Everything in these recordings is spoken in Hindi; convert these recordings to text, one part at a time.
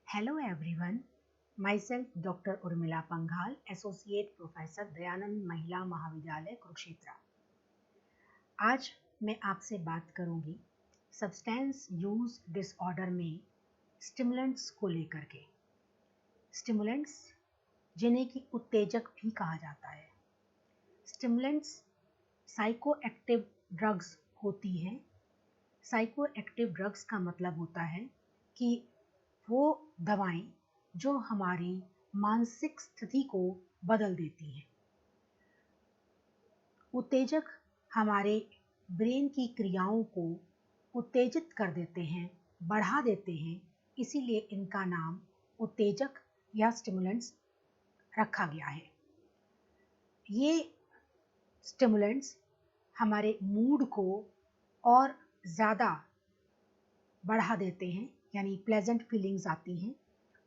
Hello everyone, myself Dr. Urmila Panghal, Associate Professor Dayanand महिला महाविद्यालय कुरुक्षेत्र। आज मैं आपसे बात करूंगी सब्सटेंस यूज डिसऑर्डर में स्टिमुलेंट्स को लेकर के। स्टिमुलेंट्स जिन्हें कि उत्तेजक भी कहा जाता है। स्टिमुलेंट्स साइकोएक्टिव ड्रग्स होती हैं। साइकोएक्टिव ड्रग्स का मतलब होता है कि वो दवाएं जो हमारी मानसिक स्थिति को बदल देती हैं। उत्तेजक हमारे ब्रेन की क्रियाओं को उत्तेजित कर देते हैं, बढ़ा देते हैं, इसीलिए इनका नाम उत्तेजक या स्टिमुलेंट्स रखा गया है। ये स्टिमुलेंट्स हमारे मूड को और ज़्यादा बढ़ा देते हैं, यानी प्लेजेंट फीलिंग्स आती हैं,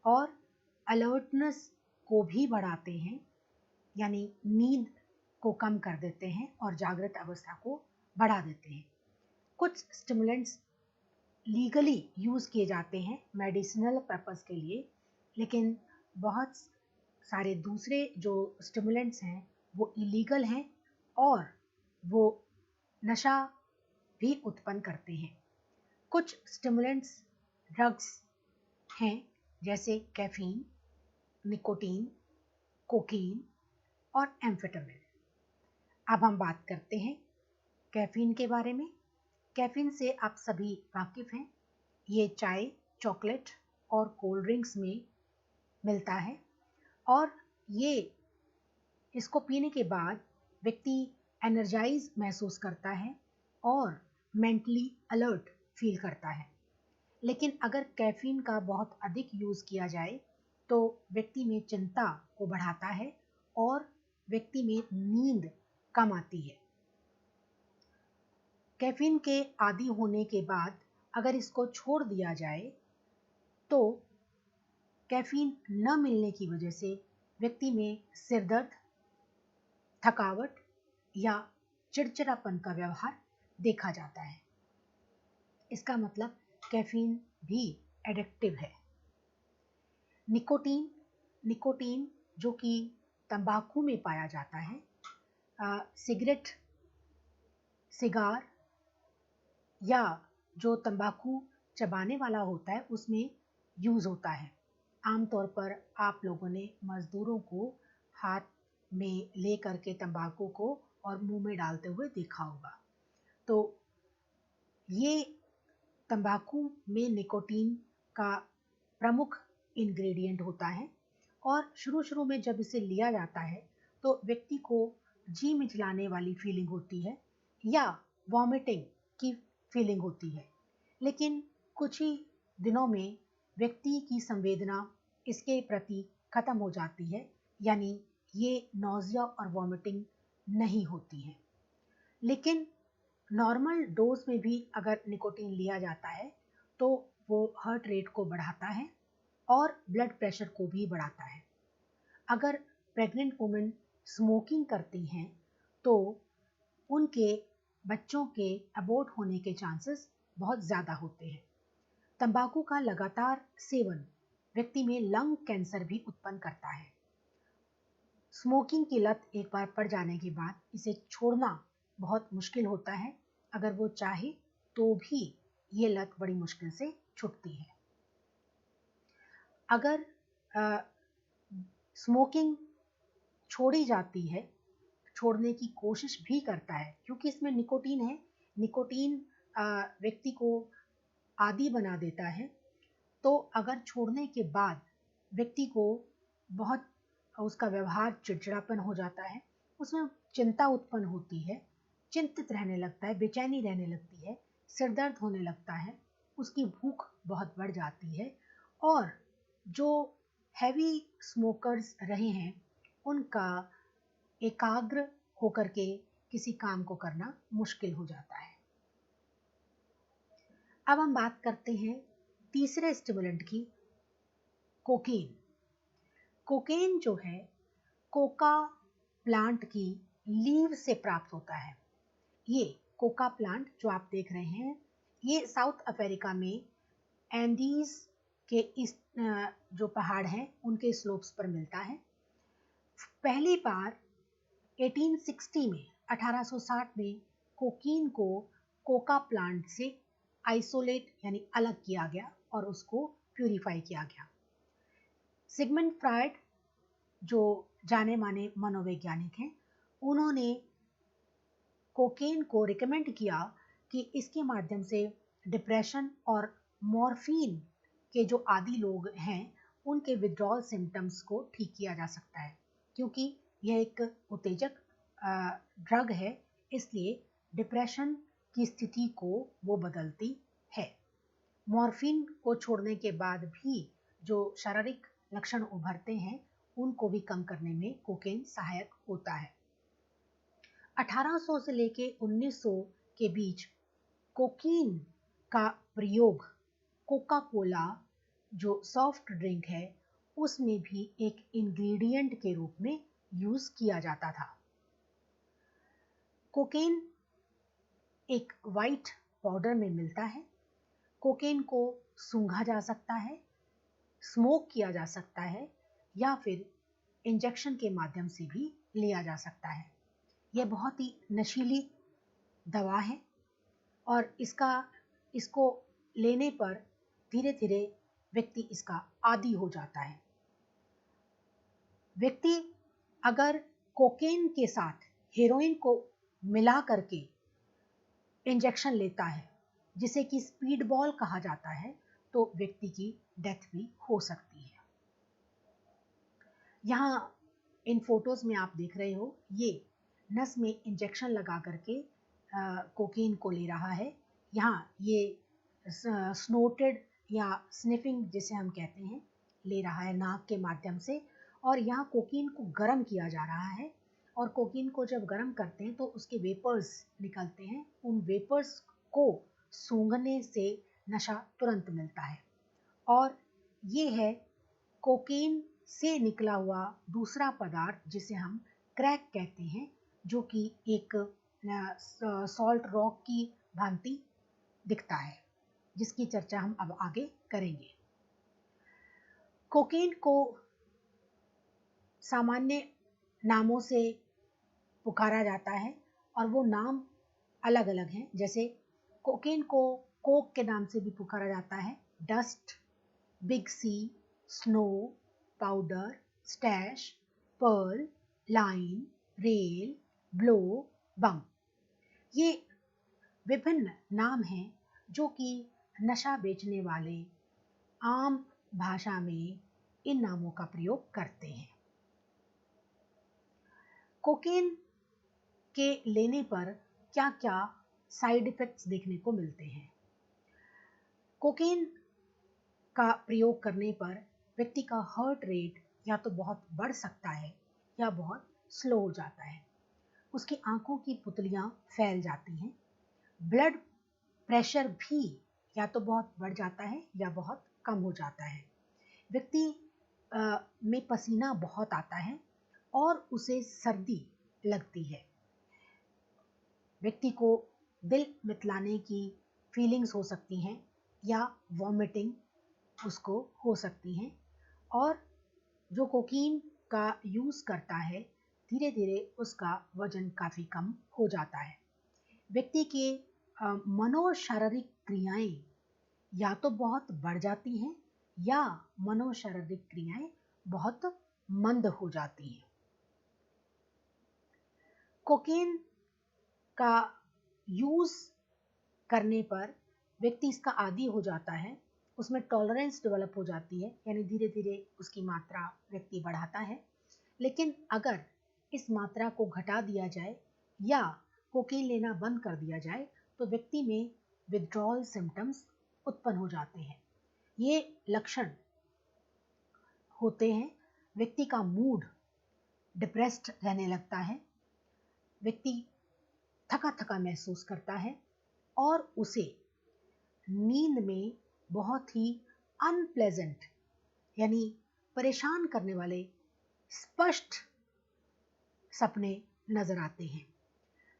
और अलर्टनेस को भी बढ़ाते हैं, यानी नींद को कम कर देते हैं और जागृत अवस्था को बढ़ा देते हैं। कुछ स्टिमुलेंट्स लीगली यूज़ किए जाते हैं मेडिसिनल पर्पस के लिए, लेकिन बहुत सारे दूसरे जो स्टिमुलेंट्स हैं वो इलीगल हैं और वो नशा भी उत्पन्न करते हैं। कुछ स्टिमुलेंट्स ड्रग्स हैं जैसे कैफीन, निकोटीन, कोकीन और एम्फेटामिन। अब हम बात करते हैं कैफीन के बारे में। कैफीन से आप सभी वाकिफ़ हैं। ये चाय, चॉकलेट और कोल्ड ड्रिंक्स में मिलता है और ये इसको पीने के बाद व्यक्ति एनर्जाइज महसूस करता है और मेंटली अलर्ट फील करता है। लेकिन अगर कैफीन का बहुत अधिक यूज़ किया जाए तो व्यक्ति में चिंता को बढ़ाता है और व्यक्ति में नींद कम आती है। कैफीन के आदी होने के बाद अगर इसको छोड़ दिया जाए तो कैफीन न मिलने की वजह से व्यक्ति में सिर दर्द, थकावट या चिड़चिड़ापन का व्यवहार देखा जाता है। इसका मतलब कैफीन भी एडिक्टिव है। निकोटीन जो कि तंबाकू में पाया जाता है, सिगरेट, सिगार या जो तंबाकू चबाने वाला होता है उसमें यूज़ होता है। आमतौर पर आप लोगों ने मज़दूरों को हाथ में ले करके तंबाकू को और मुंह में डालते हुए देखा होगा। तो ये तंबाकू में निकोटीन का प्रमुख इंग्रेडिएंट होता है और शुरू में जब इसे लिया जाता है तो व्यक्ति को जी मिचलाने वाली फीलिंग होती है या वॉमिटिंग की फीलिंग होती है, लेकिन कुछ ही दिनों में व्यक्ति की संवेदना इसके प्रति खत्म हो जाती है, यानी ये नौजिया और वॉमिटिंग नहीं होती है। लेकिन नॉर्मल डोज में भी अगर निकोटीन लिया जाता है तो वो हार्ट रेट को बढ़ाता है और ब्लड प्रेशर को भी बढ़ाता है। अगर प्रेग्नेंट वुमेन स्मोकिंग करती हैं तो उनके बच्चों के अबॉर्ट होने के चांसेस बहुत ज़्यादा होते हैं। तंबाकू का लगातार सेवन व्यक्ति में लंग कैंसर भी उत्पन्न करता है। स्मोकिंग की लत एक बार पड़ जाने के बाद इसे छोड़ना बहुत मुश्किल होता है। अगर वो चाहे तो भी ये लत बड़ी मुश्किल से छूटती है। अगर स्मोकिंग छोड़ी जाती है, छोड़ने की कोशिश भी करता है, क्योंकि इसमें निकोटीन है। निकोटीन व्यक्ति को आदी बना देता है। तो अगर छोड़ने के बाद व्यक्ति को बहुत उसका व्यवहार चिड़चिड़ापन हो जाता है, उसमें चिंता उत्पन्न होती है, चिंतित रहने लगता है, बेचैनी रहने लगती है, सिर दर्द होने लगता है, उसकी भूख बहुत बढ़ जाती है और जो हैवी स्मोकर्स रहे हैं उनका एकाग्र होकर के किसी काम को करना मुश्किल हो जाता है। अब हम बात करते हैं तीसरे स्टिमुलेंट की, कोकीन। कोकेन जो है कोका प्लांट की लीव से प्राप्त होता है। ये कोका प्लांट जो आप देख रहे हैं ये साउथ अफ्रीका में एंडीज के इस जो पहाड़ हैं उनके स्लोप्स पर मिलता है। पहली बार 1860 में 1860 में कोकीन को कोका प्लांट से आइसोलेट यानी अलग किया गया और उसको प्यूरिफाई किया गया। सिगमंड फ्रायड जो जाने माने मनोवैज्ञानिक हैं, उन्होंने कोकेन को रिकमेंड किया कि इसके माध्यम से डिप्रेशन और मॉर्फिन के जो आदी लोग हैं उनके विड्रॉल सिम्टम्स को ठीक किया जा सकता है, क्योंकि यह एक उत्तेजक ड्रग है, इसलिए डिप्रेशन की स्थिति को वो बदलती है। मॉर्फिन को छोड़ने के बाद भी जो शारीरिक लक्षण उभरते हैं उनको भी कम करने में कोकेन सहायक होता है। 1800 से लेके 1900 के बीच कोकीन का प्रयोग कोका कोला जो सॉफ्ट ड्रिंक है उसमें भी एक इंग्रेडिएंट के रूप में यूज किया जाता था। कोकेन एक वाइट पाउडर में मिलता है। कोकेन को सूंघा जा सकता है, स्मोक किया जा सकता है या फिर इंजेक्शन के माध्यम से भी लिया जा सकता है। यह बहुत ही नशीली दवा है और इसको लेने पर धीरे धीरे व्यक्ति इसका आदी हो जाता है। व्यक्ति अगर कोकेन के साथ हेरोइन को मिला करके इंजेक्शन लेता है, जिसे कि स्पीड बॉल कहा जाता है, तो व्यक्ति की डेथ भी हो सकती है। यहाँ इन फोटोज में आप देख रहे हो, ये नस में इंजेक्शन लगा करके कोकीन को ले रहा है। यहाँ ये स्नोटेड या स्निफिंग जिसे हम कहते हैं ले रहा है नाक के माध्यम से, और यहाँ कोकीन को गर्म किया जा रहा है। और कोकीन को जब गर्म करते हैं तो उसके वेपर्स निकलते हैं। उन वेपर्स को सूंघने से नशा तुरंत मिलता है। और ये है कोकीन से निकला हुआ दूसरा पदार्थ जिसे हम क्रैक कहते हैं, जो कि एक सॉल्ट रॉक की भांति दिखता है, जिसकी चर्चा हम अब आगे करेंगे। कोकीन को सामान्य नामों से पुकारा जाता है और वो नाम अलग अलग हैं। जैसे कोकीन को कोक के नाम से भी पुकारा जाता है, dust, big C, snow, powder, stash, pearl, line, rail, blow, bomb. ये विभिन्न नाम हैं जो कि नशा बेचने वाले आम भाषा में इन नामों का प्रयोग करते हैं। कोकेन के लेने पर क्या क्या साइड इफेक्ट्स देखने को मिलते हैं। कोकेन का प्रयोग करने पर व्यक्ति का हार्ट रेट या तो बहुत बढ़ सकता है या बहुत स्लो हो जाता है। उसकी आंखों की पुतलियां फैल जाती हैं। ब्लड प्रेशर भी या तो बहुत बढ़ जाता है या बहुत कम हो जाता है। व्यक्ति में पसीना बहुत आता है और उसे सर्दी लगती है। व्यक्ति को दिल मितलाने की फीलिंग्स हो सकती हैं या वॉमिटिंग उसको हो सकती हैं। और जो कोकीन का यूज़ करता है धीरे धीरे उसका वजन काफ़ी कम हो जाता है। व्यक्ति के मनोशारीरिक क्रियाएं या तो बहुत बढ़ जाती हैं या मनोशारीरिक क्रियाएं बहुत मंद हो जाती हैं। कोकेन का यूज़ करने पर व्यक्ति इसका आदी हो जाता है, उसमें टॉलरेंस डेवलप हो जाती है, यानी धीरे धीरे उसकी मात्रा व्यक्ति बढ़ाता है। लेकिन अगर इस मात्रा को घटा दिया जाए या कोकीन लेना बंद कर दिया जाए तो व्यक्ति में विथड्रॉल सिम्टम्स उत्पन्न हो जाते हैं। ये लक्षण होते हैं, व्यक्ति का मूड डिप्रेस्ड रहने लगता है, व्यक्ति थका थका महसूस करता है और उसे नींद में बहुत ही अनप्लेजेंट यानी परेशान करने वाले स्पष्ट सपने नजर आते हैं।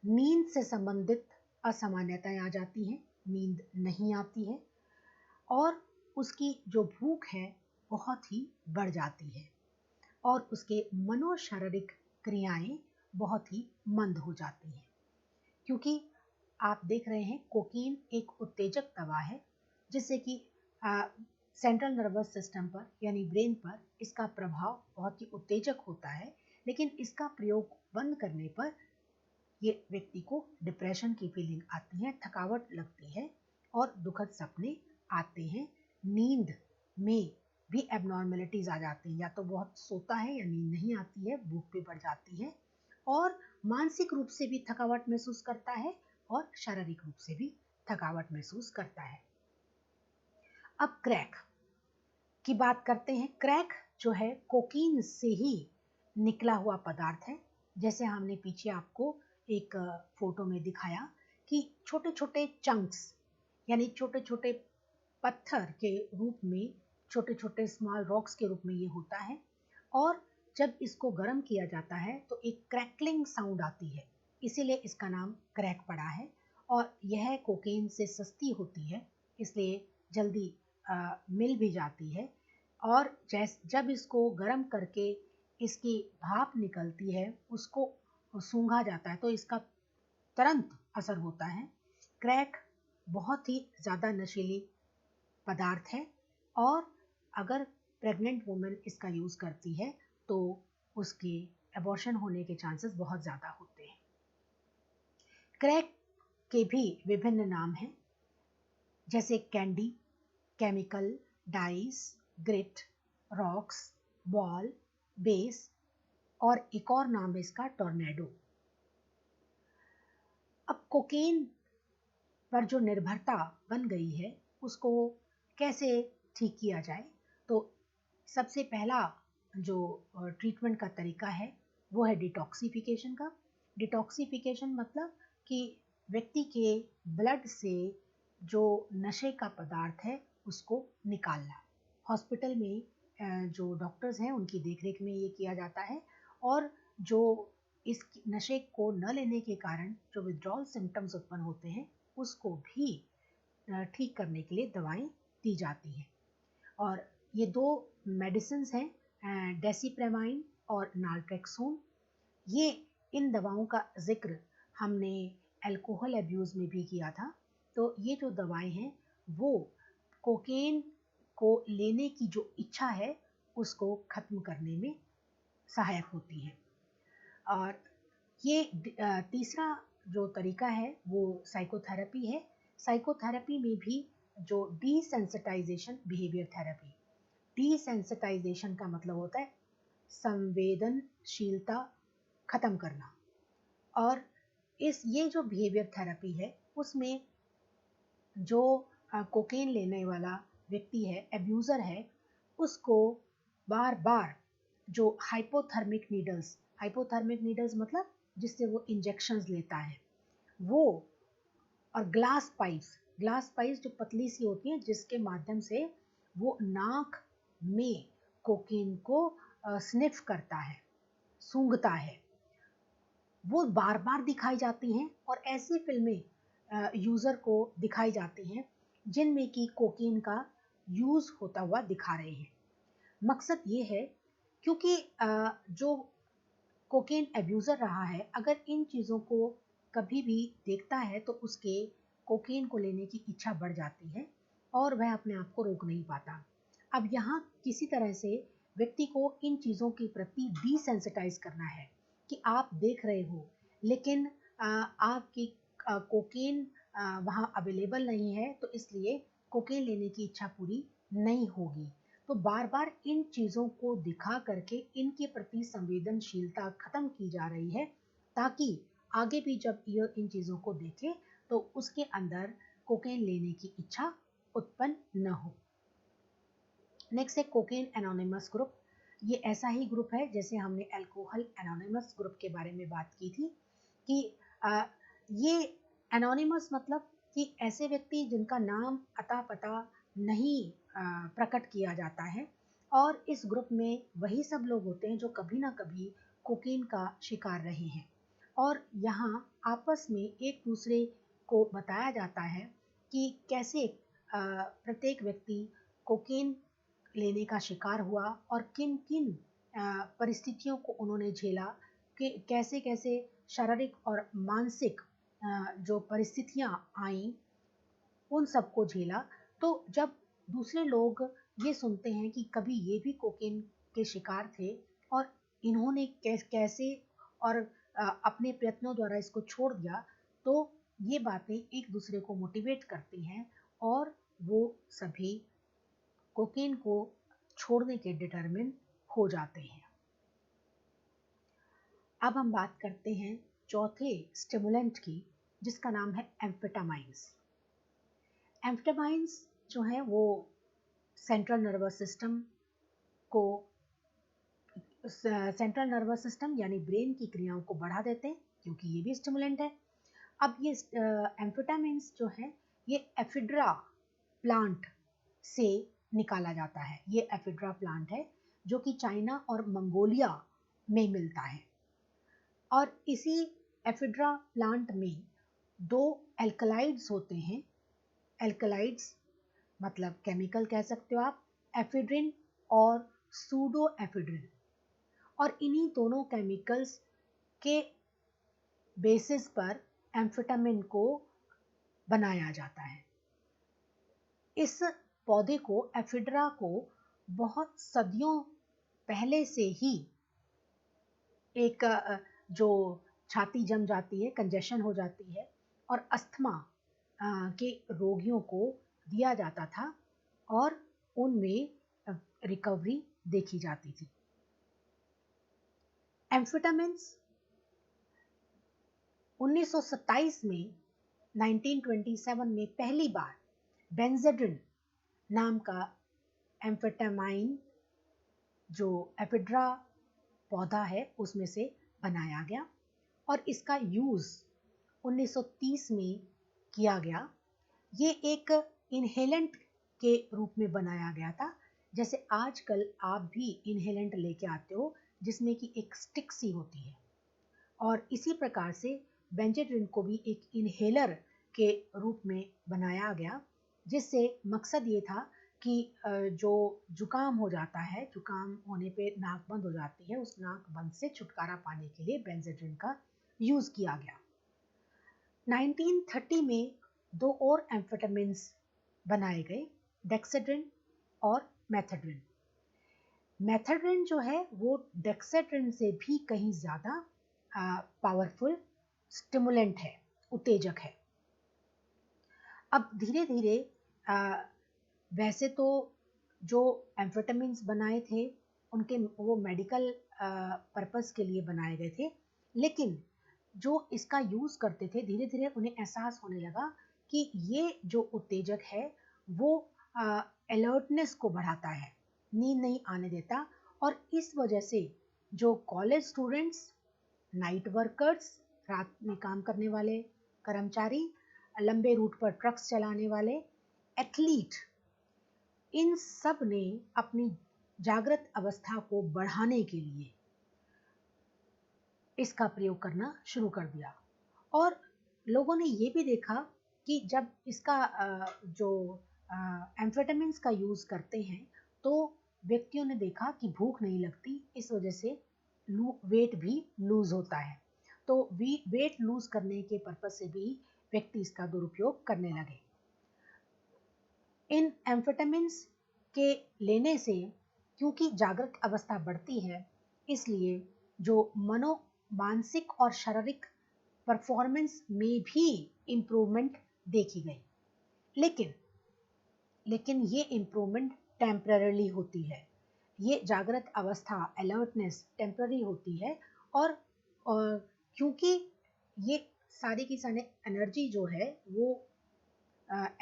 नींद से संबंधित असामान्यताएं आ जाती हैं, नींद नहीं आती है और उसकी जो भूख है बहुत ही बढ़ जाती है और उसके मनोशारीरिक क्रियाएं बहुत ही मंद हो जाती हैं, क्योंकि आप देख रहे हैं कोकीन एक उत्तेजक दवा है जिससे कि सेंट्रल नर्वस सिस्टम पर यानी ब्रेन पर इसका प्रभाव बहुत ही उत्तेजक होता है, लेकिन इसका प्रयोग बंद करने पर ये व्यक्ति को डिप्रेशन की फीलिंग आती है, थकावट लगती है और दुखद सपने आते हैं। नींद में भी एबनॉर्मेलिटीज आ जाती हैं, या तो बहुत सोता है या नींद नहीं आती है, भूख भी बढ़ जाती है और मानसिक रूप से भी थकावट महसूस करता है और शारीरिक रूप से भी थकावट महसूस करता है। अब क्रैक की बात करते हैं। क्रैक जो है कोकीन से ही निकला हुआ पदार्थ है। जैसे हमने पीछे आपको एक फोटो में दिखाया कि छोटे छोटे चंक्स यानी छोटे छोटे पत्थर के रूप में, छोटे छोटे स्मॉल रॉक्स के रूप में ये होता है और जब इसको गर्म किया जाता है तो एक क्रैकलिंग साउंड आती है, इसीलिए इसका नाम क्रैक पड़ा है। और यह कोकेन से सस्ती होती है, इसलिए जल्दी मिल भी जाती है और जब इसको गर्म करके इसकी भाप निकलती है, उसको सूंघा जाता है तो इसका तुरंत असर होता है। क्रैक बहुत ही ज़्यादा नशीली पदार्थ है और अगर प्रेग्नेंट वुमेन इसका यूज़ करती है तो उसके अबॉर्शन होने के चांसेस बहुत ज़्यादा होते हैं। क्रैक के भी विभिन्न नाम हैं, जैसे candy, chemical, dice, grit, rocks, ball, base और एक और नाम है इसका टॉर्नेडो। अब कोकेन पर जो निर्भरता बन गई है उसको कैसे ठीक किया जाए, तो सबसे पहला जो ट्रीटमेंट का तरीका है वो है डिटॉक्सिफिकेशन का। डिटॉक्सिफिकेशन मतलब कि व्यक्ति के ब्लड से जो नशे का पदार्थ है उसको निकालना। हॉस्पिटल में जो डॉक्टर्स हैं उनकी देखरेख में ये किया जाता है और जो इस नशे को न लेने के कारण जो विथड्रॉल सिम्टम्स उत्पन्न होते हैं उसको भी ठीक करने के लिए दवाएं दी जाती हैं। और ये दो मेडिसिन हैं, डेसिप्रेमाइन और नाल्ट्रेक्सोन। ये इन दवाओं का जिक्र हमने अल्कोहल अब्यूज़ में भी किया था। तो ये जो दवाएं हैं वो कोकेन को लेने की जो इच्छा है उसको ख़त्म करने में सहायक होती हैं। और ये तीसरा जो तरीका है वो साइकोथेरेपी है। साइकोथेरेपी में भी जो डिसेंसिटाइजेशन बिहेवियर थेरेपी, डिसेंसिटाइजेशन का मतलब होता है संवेदनशीलता खत्म करना, और ये जो बिहेवियर थेरेपी है उसमें जो कोकेन लेने वाला व्यक्ति है, एब्यूज़र है, उसको बार बार जो हाइपोथर्मिक नीडल्स मतलब जिससे वो इंजेक्शंस लेता है वो, और ग्लास पाइप्स जो पतली सी होती हैं जिसके माध्यम से वो नाक में कोकेन को स्निफ करता है, सूंघता है, वो बार बार दिखाई जाती हैं और ऐसी फिल्में यूज़र को दिखाई जाती हैं जिनमें कि कोकेन का यूज़ होता हुआ दिखा रहे हैं। मकसद ये है क्योंकि जो कोकेन एब्यूज़र रहा है अगर इन चीज़ों को कभी भी देखता है तो उसके कोकेन को लेने की इच्छा बढ़ जाती है और वह अपने आप को रोक नहीं पाता। अब यहाँ किसी तरह से व्यक्ति को इन चीज़ों के प्रति डिसेंसिटाइज करना है कि आप देख रहे हो लेकिन आपकी कोकेन वहाँ अवेलेबल नहीं है, तो इसलिए कोकेन लेने की इच्छा पूरी नहीं होगी। तो बार बार इन चीज़ों को दिखा करके इनके प्रति संवेदनशीलता खत्म की जा रही है ताकि आगे भी जब ये इन चीज़ों को देखे तो उसके अंदर कोकेन लेने की इच्छा उत्पन्न न हो। नेक्स्ट है कोकेन एनोनिमस ग्रुप। ये ऐसा ही ग्रुप है जैसे हमने अल्कोहल एनोनिमस ग्रुप के बारे में बात की थी कि ये एनोनिमस मतलब कि ऐसे व्यक्ति जिनका नाम अता पता नहीं प्रकट किया जाता है, और इस ग्रुप में वही सब लोग होते हैं जो कभी ना कभी कोकेन का शिकार रहे हैं और यहाँ आपस में एक दूसरे को बताया जाता है कि कैसे प्रत्येक व्यक्ति कोकेन लेने का शिकार हुआ और किन किन परिस्थितियों को उन्होंने झेला, कि कैसे कैसे शारीरिक और मानसिक जो परिस्थितियां आईं उन सबको झेला। तो जब दूसरे लोग ये सुनते हैं कि कभी ये भी कोकेन के शिकार थे और इन्होंने कैसे और अपने प्रयत्नों द्वारा इसको छोड़ दिया, तो ये बातें एक दूसरे को मोटिवेट करती हैं और वो सभी कोकेन को छोड़ने के डिटरमिन हो जाते हैं। अब हम बात करते हैं चौथे स्टिमुलेंट की, जिसका नाम है एम्फेटामाइंस। एम्फेटामाइंस जो है वो सेंट्रल नर्वस सिस्टम को सेंट्रल नर्वस सिस्टम यानी ब्रेन की क्रियाओं को बढ़ा देते हैं, क्योंकि ये भी स्टिमुलेंट है। अब ये एम्फेटामाइंस जो है ये एफिड्रा प्लांट से निकाला जाता है। ये एफिड्रा प्लांट है जो कि चाइना और मंगोलिया में मिलता है। और इसी एफिड्रा प्लांट में दो एल्कलाइड्स होते हैं। एल्कलाइड्स मतलब केमिकल कह सकते हो आप, एफिड्रिन और सूडो एफिड्रिन। और इन्हीं दोनों केमिकल्स के बेसिस पर एम्फेटामिन को बनाया जाता है। इस पौधे को, एफिड्रा को, बहुत सदियों पहले से ही एक जो छाती जम जाती है, कंजेशन हो जाती है और अस्थमा के रोगियों को दिया जाता था और उनमें रिकवरी देखी जाती थी। एम्फेटामिन्स 1927 में 1927 में पहली बार बेंजेड्रिन नाम का एम्फेटामाइन जो एफिड्रा पौधा है उसमें से बनाया गया और इसका यूज़ 1930 में किया गया। ये एक इनहेलेंट के रूप में बनाया गया था, जैसे आजकल आप भी इनहेलेंट लेके आते हो जिसमें कि एक स्टिक सी होती है, और इसी प्रकार से बेंजेड्रिन को भी एक इनहेलर के रूप में बनाया गया, जिससे मकसद ये था कि जो जुकाम हो जाता है, जुकाम होने पे नाक बंद हो जाती है, उस नाक बंद से छुटकारा पाने के लिए बेंजेड्रिन का यूज़ किया गया। 1930 में दो और एम्फेटामिन्स बनाए गए, डेक्सेड्रिन और मेथेड्रिन। मेथेड्रिन जो है वो डेक्सेड्रिन से भी कहीं ज़्यादा पावरफुल स्टिमुलेंट है, उत्तेजक है। अब धीरे धीरे वैसे तो जो एम्फेटामिन्स बनाए थे उनके वो मेडिकल पर्पस के लिए बनाए गए थे, लेकिन जो इसका यूज़ करते थे धीरे धीरे उन्हें एहसास होने लगा कि ये जो उत्तेजक है वो अलर्टनेस को बढ़ाता है, नींद नहीं आने देता। और इस वजह से जो कॉलेज स्टूडेंट्स, नाइट वर्कर्स, रात में काम करने वाले कर्मचारी, लंबे रूट पर ट्रक्स चलाने वाले, एथलीट, इन सब ने अपनी जागृत अवस्था को बढ़ाने के लिए इसका प्रयोग करना शुरू कर दिया। और लोगों ने ये भी देखा कि जब इसका जो एम्फेटामिन्स का यूज़ करते हैं तो व्यक्तियों ने देखा कि भूख नहीं लगती, इस वजह से वेट भी लूज़ होता है। तो वेट लूज़ करने के पर्पस से भी व्यक्ति इसका दुरुपयोग करने लगे। इन एम्फेटामिन्स के लेने से क्योंकि जागृत अवस्था बढ़ती है, इसलिए जो मानसिक और शारीरिक परफॉर्मेंस में भी इम्प्रूवमेंट देखी गई। लेकिन ये इम्प्रूवमेंट टेम्पररीली होती है। ये जागृत अवस्था, अलर्टनेस टेम्पररी होती है और क्योंकि ये सारी की सारी एनर्जी जो है वो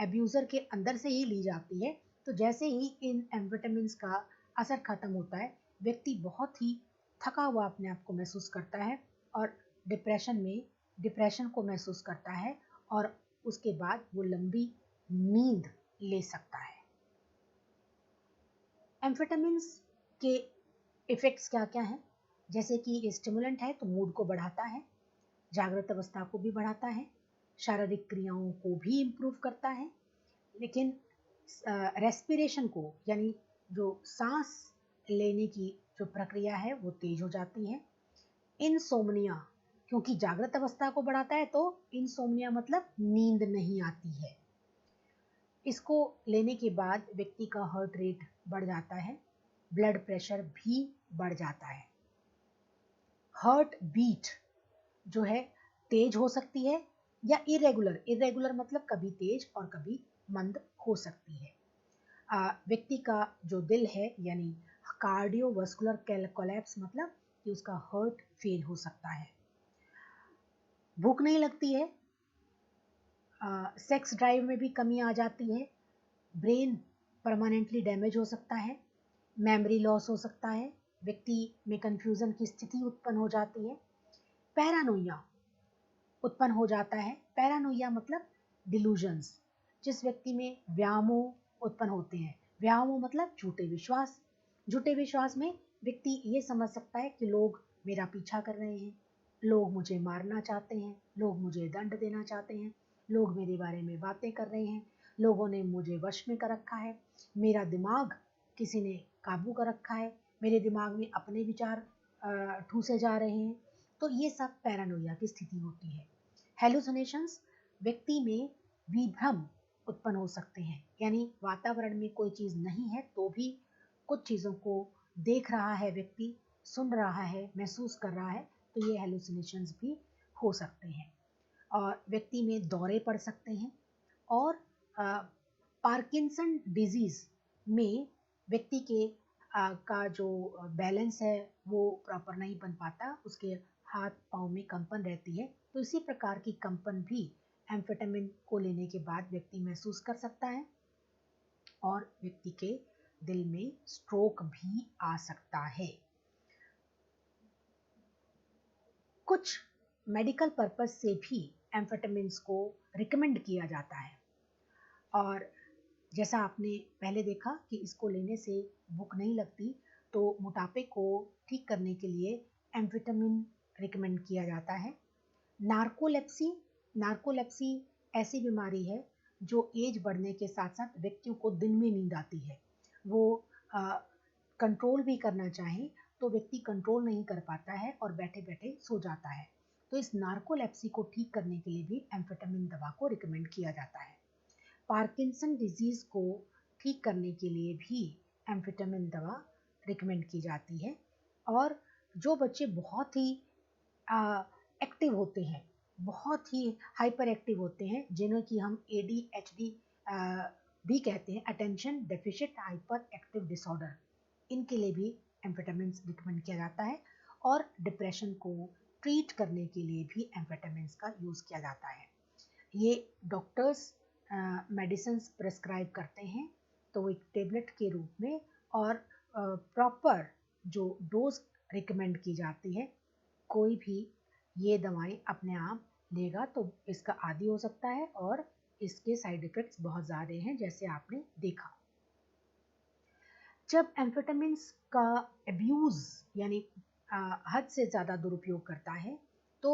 एब्यूज़र के अंदर से ही ली जाती है। तो जैसे ही इन एम्फेटामिन्स का असर खत्म होता है, व्यक्ति बहुत ही थका हुआ अपने आप को महसूस करता है और डिप्रेशन को महसूस करता है और उसके बाद वो लंबी नींद ले सकता है। एम्फेटामिन्स के इफ़ेक्ट्स क्या क्या हैं? जैसे कि ये स्टिमुलेंट है तो मूड को बढ़ाता है, जागृत अवस्था को भी बढ़ाता है, शारीरिक क्रियाओं को भी इम्प्रूव करता है, लेकिन रेस्पिरेशन को यानी जो सांस लेने की जो प्रक्रिया है वो तेज हो जाती है। इनसोम्निया, क्योंकि जागृत अवस्था को बढ़ाता है तो इनसोम्निया मतलब नींद नहीं आती है। इसको लेने के बाद व्यक्ति का हार्ट रेट बढ़ जाता है, ब्लड प्रेशर भी बढ़ जाता है। हार्ट बीट जो है तेज हो सकती है या इरेगुलर, इरेगुलर मतलब कभी तेज और कभी मंद हो सकती है। व्यक्ति का जो दिल है यानी कार्डियोवास्कुलर कोलैप्स मतलब कि उसका हार्ट फेल हो सकता है। भूख नहीं लगती है, सेक्स ड्राइव में भी कमी आ जाती है, ब्रेन परमानेंटली डैमेज हो सकता है, मेमोरी लॉस हो सकता है, व्यक्ति में कंफ्यूजन की स्थिति उत्पन्न हो जाती है, पैरानोइया उत्पन्न हो जाता है। पैरानोइया मतलब डिलूजन्स, जिस व्यक्ति में व्यामोह उत्पन्न होते हैं। व्यामोह मतलब झूठे विश्वास। झूठे विश्वास में व्यक्ति ये समझ सकता है कि लोग मेरा पीछा कर रहे हैं, लोग मुझे मारना चाहते हैं, लोग मुझे दंड देना चाहते हैं, लोग मेरे बारे में बातें कर रहे हैं, लोगों ने मुझे वश में कर रखा है, मेरा दिमाग किसी ने काबू कर रखा है, मेरे दिमाग में अपने विचार ठूसे जा रहे हैं। तो ये सब पैरानोइया की स्थिति होती है। हेलुसिनेशंस, व्यक्ति में विभ्रम उत्पन्न हो सकते हैं, यानी वातावरण में कोई चीज़ नहीं है तो भी कुछ चीज़ों को देख रहा है व्यक्ति, सुन रहा है, महसूस कर रहा है, तो ये हेलुसिनेशंस भी हो सकते हैं। और व्यक्ति में दौरे पड़ सकते हैं। और पार्किंसन डिजीज़ में व्यक्ति के का जो बैलेंस है वो प्रॉपर नहीं बन पाता, उसके हाथ पाँव में कंपन रहती है, तो इसी प्रकार की कंपन भी एम्फेटामिन को लेने के बाद व्यक्ति महसूस कर सकता है। और व्यक्ति के दिल में स्ट्रोक भी आ सकता है। कुछ मेडिकल पर्पस से भी एम्फेटामिन्स को रिकमेंड किया जाता है। और जैसा आपने पहले देखा कि इसको लेने से भूख नहीं लगती, तो मोटापे को ठीक करने के लिए एम्फेटामिन रिकमेंड किया जाता है। नार्कोलेप्सी, नार्कोलेप्सी ऐसी बीमारी है जो एज बढ़ने के साथ साथ व्यक्तियों को दिन में नींद आती है। वो कंट्रोल भी करना चाहे तो व्यक्ति कंट्रोल नहीं कर पाता है और बैठे बैठे सो जाता है। तो इस नार्कोलेप्सी को ठीक करने के लिए भी एम्फेटामिन दवा को रिकमेंड किया जाता है। पार्किंसन डिजीज़ को ठीक करने के लिए भी एम्फेटामिन दवा रिकमेंड की जाती है। और जो बच्चे बहुत ही एक्टिव होते हैं, बहुत ही हाइपर एक्टिव होते हैं, जिन्हें कि हम ADHD भी कहते हैं, attention deficit hyper active disorder, इनके लिए भी एम्फेटामिन रिकमेंड किया जाता है। और डिप्रेशन को ट्रीट करने के लिए भी एम्फेटामिन का यूज़ किया जाता है। ये डॉक्टर्स मेडिसिन प्रेस्क्राइब करते हैं तो एक टेबलेट के रूप में, और प्रॉपर जो डोज रिकमेंड की जाती है। कोई भी ये दवाएं अपने आप लेगा तो इसका आदी हो सकता है और इसके साइड इफ़ेक्ट्स बहुत ज़्यादा हैं, जैसे आपने देखा। जब एम्फेटामिन का एब्यूज़ यानी हद से ज़्यादा दुरुपयोग करता है तो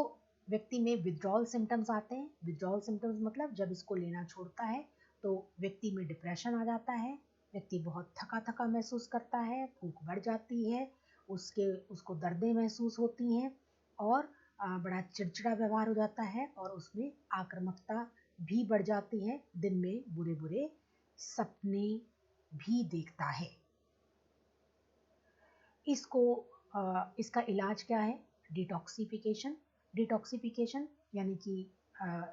व्यक्ति में विथड्रॉल सिम्टम्स आते हैं। विथड्रॉल सिम्टम्स मतलब जब इसको लेना छोड़ता है तो व्यक्ति में डिप्रेशन आ जाता है, व्यक्ति बहुत थका थका महसूस करता है, भूख बढ़ जाती है, उसको दर्दें महसूस होती हैं और बड़ा चिड़चिड़ा व्यवहार हो जाता है और उसमें आक्रामकता भी बढ़ जाती है, दिन में बुरे बुरे सपने भी देखता है। इसका इलाज क्या है? डिटॉक्सिफिकेशन। डिटॉक्सिफिकेशन यानी कि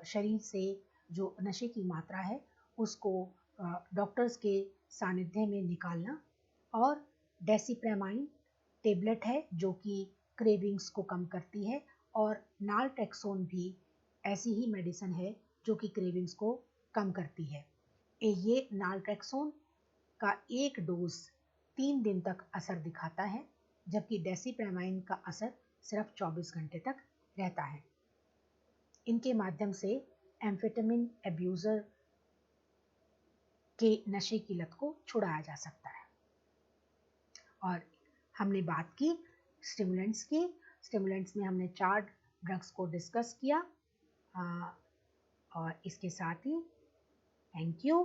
शरीर से जो नशे की मात्रा है उसको डॉक्टर्स के सानिध्य में निकालना। और डेसिप्रेमाइन टेबलेट है जो कि क्रेविंग्स को कम करती है, और नालट्रेक्सोन भी ऐसी ही मेडिसिन है जो कि क्रेविंग्स को कम करती है। ये नालट्रेक्सोन का एक डोज 3 दिन तक असर दिखाता है, जबकि डेसिप्रेमाइन का असर सिर्फ 24 घंटे तक रहता है। इनके माध्यम से एम्फेटामिन एब्यूज़र के नशे की लत को छुड़ाया जा सकता है। और हमने बात की स्टिमुलेंट्स की। स्टिमुलेंट्स में हमने 4 ड्रग्स को डिस्कस किया। और इसके साथ ही थैंक यू।